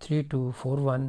3241।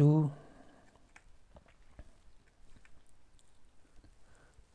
2।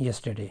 yesterday?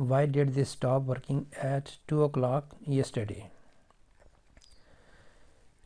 Why did they stop working at 2 o'clock yesterday?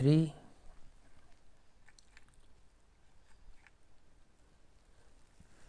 3।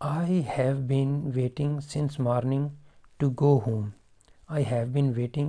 I have been waiting since morning to go home. I have been waiting,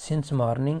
since morning,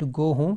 to go home,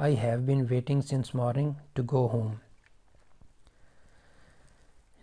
I have been waiting since morning to go home.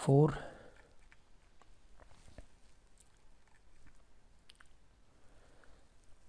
4।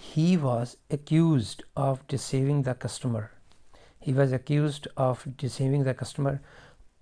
He was accused of deceiving the customer. He was accused of deceiving the customer.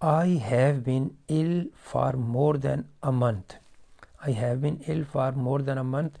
I have been ill for more than a month. I have been ill for more than a month.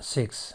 6।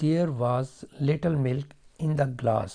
There was little milk in the glass.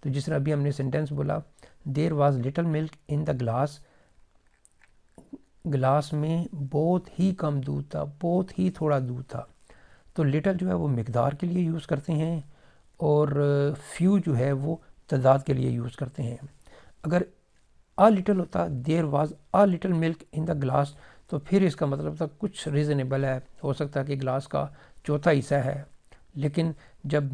تو جس طرح ابھی ہم نے sentence بولا there was little milk in the glass, glass میں بہت ہی کم دودھ تھا، بہت ہی تھوڑا دودھ تھا. تو لٹل جو ہے وہ مقدار کے لیے یوز کرتے ہیں اور فیو جو ہے وہ تعداد کے لیے یوز کرتے ہیں. اگر آ لٹل ہوتا there was a little milk in the glass تو پھر اس کا مطلب تھا کچھ ریزنیبل ہے، ہو سکتا ہے کہ گلاس کا چوتھا حصہ ہے. لیکن جب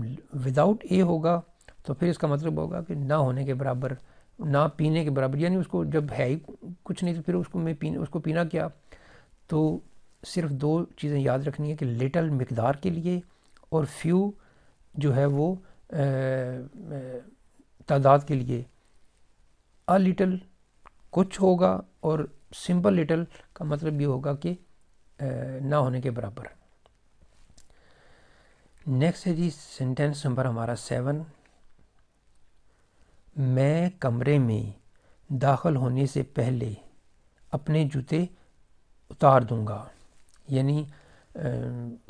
وداؤٹ اے ہوگا تو پھر اس کا مطلب ہوگا کہ نہ ہونے کے برابر، نہ پینے کے برابر، یعنی اس کو جب ہے ہی کچھ نہیں تو پھر اس کو پینا کیا. تو صرف دو چیزیں یاد رکھنی ہے کہ لٹل مقدار کے لیے اور فیو جو ہے وہ تعداد کے لیے. آ لٹل کچھ ہوگا اور سمپل لٹل کا مطلب یہ ہوگا کہ نہ ہونے کے برابر. نیکسٹ ہے جی سینٹینس نمبر ہمارا 7. میں کمرے میں داخل ہونے سے پہلے اپنے جوتے اتار دوں گا. یعنی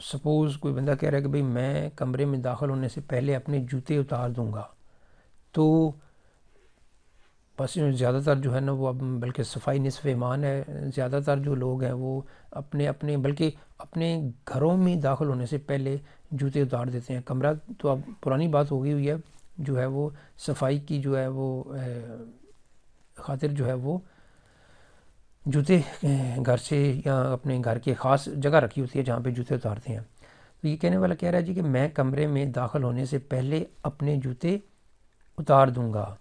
سپوز کوئی بندہ کہہ رہا ہے کہ بھئی میں کمرے میں داخل ہونے سے پہلے اپنے جوتے اتار دوں گا، تو بس زیادہ تر جو ہے نا وہ اب بلکہ صفائی نصف ایمان ہے، زیادہ تر جو لوگ ہیں وہ اپنے بلکہ اپنے گھروں میں داخل ہونے سے پہلے جوتے اتار دیتے ہیں. کمرہ تو اب پرانی بات ہو گئی ہوئی ہے، جو ہے وہ صفائی کی جو ہے وہ خاطر جو ہے وہ جوتے گھر سے یا اپنے گھر کے خاص جگہ رکھی ہوتی ہے جہاں پہ جوتے اتارتے ہیں. تو یہ کہنے والا کہہ رہا ہے جی کہ میں کمرے میں داخل ہونے سے پہلے اپنے جوتے اتار دوں گا.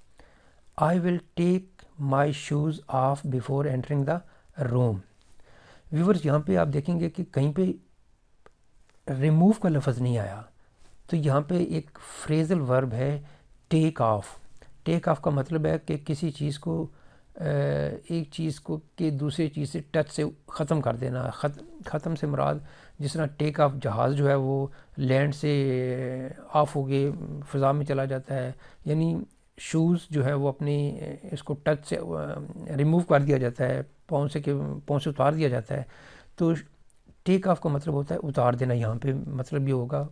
I will take my shoes off before entering the room. Viewers یہاں پہ آپ دیکھیں گے کہ کہیں پہ ریموو کا لفظ نہیں آیا، تو یہاں پہ ایک فریزل ورب ہے ٹیک آف. ٹیک آف کا مطلب ہے کہ کسی چیز کو ایک چیز کو کہ دوسری چیز سے ٹچ سے ختم کر دینا. ختم سے مراد جس طرح ٹیک آف جہاز جو ہے وہ لینڈ سے آف ہو کے فضا میں چلا جاتا ہے، یعنی شوز جو ہے وہ اپنی اس کو ٹچ سے ریموو کر دیا جاتا ہے، پاؤں سے اتار دیا جاتا ہے. تو ٹیک آف کا مطلب ہوتا ہے اتار دینا. یہاں پہ مطلب یہ ہوگا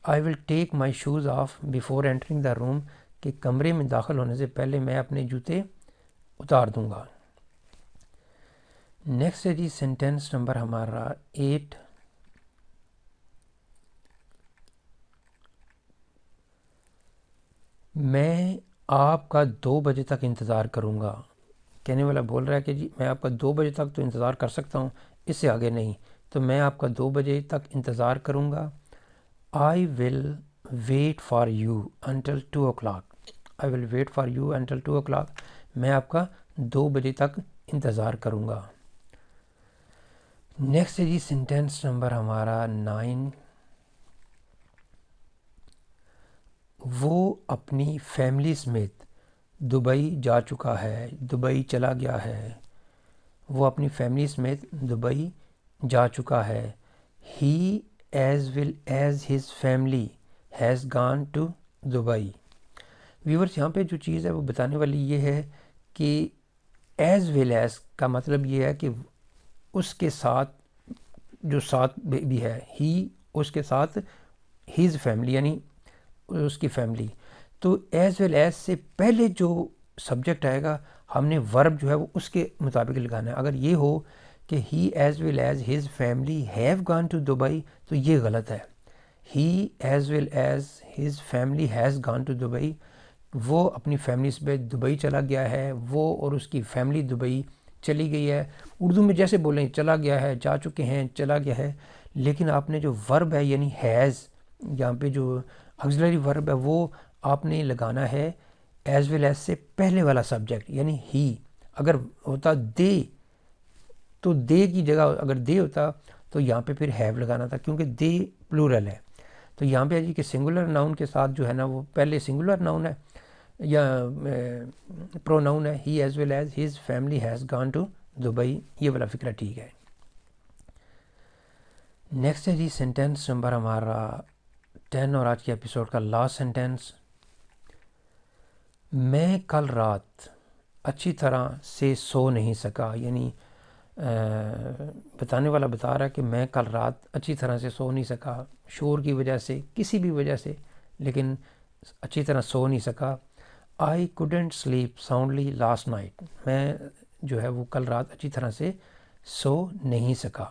I will take my shoes off before entering the room، کہ کمرے میں داخل ہونے سے پہلے میں اپنے جوتے اتار دوں گا. نیکسٹ ہے جی سینٹینس نمبر ہمارا 8. میں آپ کا 2 بجے تک انتظار کروں گا. کہنے والا بول رہا ہے کہ جی میں آپ کا 2 بجے تک تو انتظار کر سکتا ہوں، اس سے آگے نہیں، تو میں آپ کا 2 بجے تک انتظار کروں گا. I will wait for you until 2 o'clock. I will wait for you until 2 o'clock. میں آپ کا 2 بجے تک انتظار کروں گا. نیکسٹ ہے جی سینٹینس نمبر ہمارا 9. وہ اپنی فیملی سمیت دبئی جا چکا ہے، دبئی چلا گیا ہے. وہ اپنی فیملی سمیت دبئی جا چکا ہے. He as well as his family has gone to Dubai. Viewers یہاں پہ جو چیز ہے وہ بتانے والی یہ ہے کہ ایز ویل ایز کا مطلب یہ ہے کہ اس کے ساتھ جو ساتھ بھی ہے، ہی اس کے ساتھ ہیز فیملی یعنی اس کی فیملی. تو ایز ویل ایز سے پہلے جو سبجیکٹ آئے گا ہم نے ورب جو ہے وہ اس کے مطابق لگانا ہے. اگر یہ ہو کہ he as well as his family have gone to Dubai تو یہ غلط ہے. He as well as his family has gone to Dubai, وہ اپنی فیملی سے دبئی چلا گیا ہے، وہ اور اس کی فیملی دبئی چلی گئی ہے. اردو میں جیسے بولیں چلا گیا ہے، جا چکے ہیں، چلا گیا ہے، لیکن آپ نے جو ورب ہے یعنی ہیز، یہاں پہ جو آگزیلری ورب ہے وہ آپ نے لگانا ہے ایز ویل ایز سے پہلے والا سبجیکٹ یعنی ہی. اگر ہوتا دے تو دے کی جگہ اگر دے ہوتا تو یہاں پہ پھر ہیو لگانا تھا کیونکہ دے پلورل ہے. تو یہاں پہ ہے جی کہ سنگولر ناؤن کے ساتھ جو ہے نا وہ پہلے سنگولر ناؤن ہے یا پرو ناؤن ہے. He as well as his family has gone to Dubai, یہ والا فکرہ ٹھیک ہے. نیکسٹ ہے جی سینٹینس نمبر ہمارا 10 اور آج کے ایپیسوڈ کا لاسٹ سینٹینس. میں کل رات اچھی طرح سے سو نہیں سکا. یعنی بتانے والا بتا رہا ہے کہ میں کل رات اچھی طرح سے سو نہیں سکا، شور کی وجہ سے، کسی بھی وجہ سے، لیکن اچھی طرح سو نہیں سکا. I couldn't sleep soundly last night, میں جو ہے وہ کل رات اچھی طرح سے سو نہیں سکا.